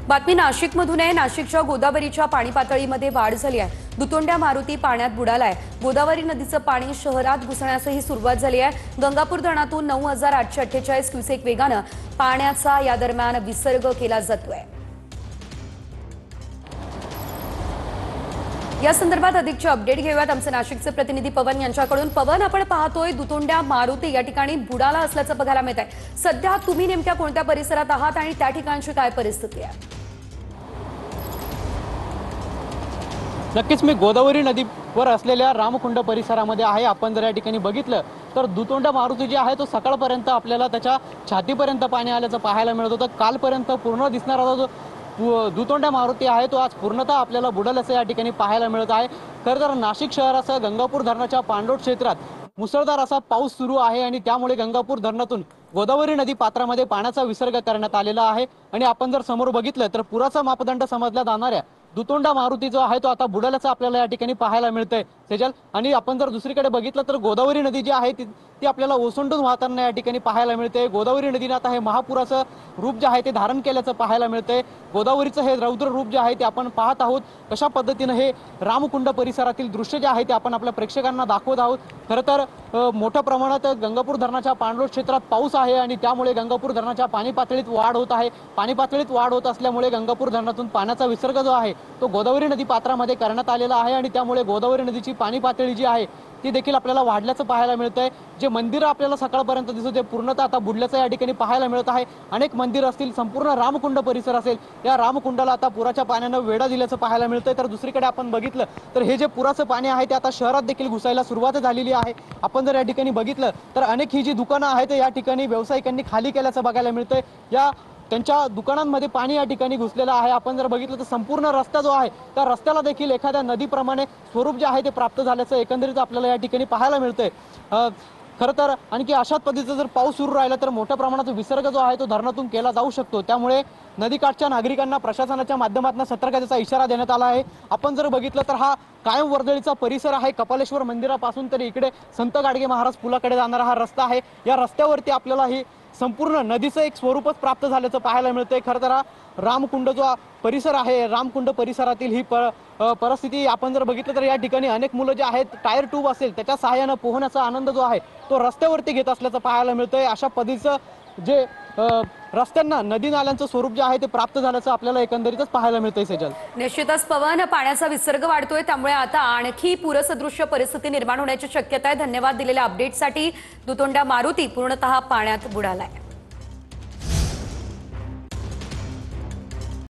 बातमी नाशिकमधून आहे। नाशिकच्या गोदावरीच्या पाणी पातळीमध्ये वाढ झाली आहे। दुतोंड्या मारुती पाण्यात बुडालाय। गोदावरी नदीचं पाणी शहरात घुसण्यासही सुरुवात झाली आहे। गंगापूर धरणातून 9848 क्युसेक वेगानं पाण्याचा या दरम्यान विसर्ग केला जातोय। या संदर्भात अधिकचे अपडेट घेऊयात आमचे नाशिकचे प्रतिनिधी पवन यांच्याकडून। पवन, आपण पाहतोय दुतोंड्या मारुती या ठिकाणी बुडाला असल्याचं बघायला मिळत आहे। सध्या तुम्ही नेमक्या कोणत्या परिसरात आहात आणि त्या ठिकाणची काय परिस्थिती आहे? नक्कीच मी गोदावरी नदीवर असलेल्या रामकुंड परिसरामध्ये आहे। आपण जर या ठिकाणी बघितलं तर दुतोंडा मारुती जे आहे तो सकाळपर्यंत आपल्याला त्याच्या छातीपर्यंत पाणी आल्याचं पाहायला मिळत होतं। कालपर्यंत पूर्ण दिसणारा जो दुतोंड्या मारुती आहे तो आज पूर्णतः आपल्याला बुडाल्याचं या ठिकाणी पाहायला मिळत आहे। खरं तर नाशिक शहरासह गंगापूर धरणाच्या पाणलोट क्षेत्रात मुसळधार असा पाऊस सुरू आहे आणि त्यामुळे गंगापूर धरणातून गोदावरी नदी पात्रामध्ये पाण्याचा विसर्ग करण्यात आलेला आहे। आणि आपण जर समोर बघितलं तर पुराचा मापदंड समजल्या जाणाऱ्या दुतोंडा मारुती जो आहे तो आता बुडाल्याचं आपल्याला या ठिकाणी पाहायला मिळतंय सेजल। आणि आपण जर दुसरीकडे बघितलं तर गोदावरी नदी जी आहे ती आपल्याला ओसंडून वाहताना या ठिकाणी पाहायला मिळते। गोदावरी नदीने आता हे महापुराचं रूप जे आहे ते धारण केल्याचं पाहायला मिळतंय। गोदावरीचं हे रौद्र रूप जे आहे ते आपण पाहत आहोत। कशा पद्धतीने हे रामकुंड परिसरातील दृश्य जे आहे ते आपण आपल्या प्रेक्षकांना दाखवत आहोत। खरं तर मोठ्या प्रमाणात गंगापूर धरणाच्या पाणलोट क्षेत्रात पाऊस आहे आणि त्यामुळे गंगापूर धरणाच्या पाणी पातळीत वाढ होत आहे। पाणी पातळीत वाढ होत असल्यामुळे गंगापूर धरणातून पाण्याचा विसर्ग जो आहे तो गोदावरी नदी पात्रामध्ये करण्यात आलेला आहे आणि त्यामुळे गोदावरी नदीची पाणी पातळी जी आहे ती देखील आपल्याला वाढल्याचं पाहायला मिळतंय। जे मंदिर आपल्याला सकाळपर्यंत दिसत होते पूर्णतः आता बुडल्याचं या ठिकाणी पाहायला मिळत आहे। अनेक मंदिर असतील, संपूर्ण रामकुंड परिसर असेल, या रामकुंडाला आता पुराच्या पाण्यानं वेढा दिल्याचं पाहायला मिळतंय। तर दुसरीकडे आपण बघितलं तर हे जे पुराचं पाणी आहे ते आता शहरात देखील घुसायला सुरुवात झालेली आहे। आपण जर या ठिकाणी बघितलं तर अनेक ही जी दुकानं आहेत या ठिकाणी व्यावसायिकांनी खाली केल्याचं बघायला मिळतंय। या त्यांच्या दुकानांमध्ये पाणी या ठिकाणी घुसलेलं आहे। आपण जर बघितलं तर संपूर्ण रस्ता जो आहे त्या रस्त्याला देखील एखाद्या नदीप्रमाणे स्वरूप जे आहे ते प्राप्त झाल्याचं एकंदरीत आपल्याला या ठिकाणी पाहायला मिळतंय। खरं तर आणखी अशाच पद्धतीचा जर पाऊस सुरू राहिला तर मोठ्या प्रमाणात विसर्ग जो आहे तो धरणातून केला जाऊ शकतो। त्यामुळे नदीकाठच्या नागरिकांना प्रशासनाच्या माध्यमातून सतर्कतेचा इशारा देण्यात आला आहे। आपण जर बघितलं तर हा कायम वर्दळीचा परिसर आहे। कपालेश्वर मंदिरापासून तर इकडे संत गाडगे महाराज पुलाकडे जाणारा हा रस्ता आहे। या रस्त्यावरती आपल्याला ही संपूर्ण नदीचं एक स्वरूपच प्राप्त झाल्याचं पाहायला मिळतंय। खरं तर रामकुंड जो परिसर आहे, रामकुंड परिसरातील ही परिस्थिती आपण जर बघितलं तर या ठिकाणी अनेक मुलं जे आहेत टायर ट्यूब असेल त्याच्या सहाय्यानं पोहण्याचा आनंद जो आहे तो रस्त्यावरती घेत असल्याचं पाहायला मिळतंय। अशा पद्धतीचं जे रस्त्यांना नदी नाल्यांचं स्वरूप जे आहे ते प्राप्त झाल्याचं आपल्याला एकंदरीतच पाहायला मिळतंय सेजल। निश्चितच पवन, पाण्याचा विसर्ग वाढतोय त्यामुळे आता आणखी पूरसदृश्य परिस्थिती निर्माण होण्याची शक्यता आहे। धन्यवाद दिलेल्या अपडेटसाठी। दुतोंड्या मारुती पूर्णतः पाण्यात बुडालाय।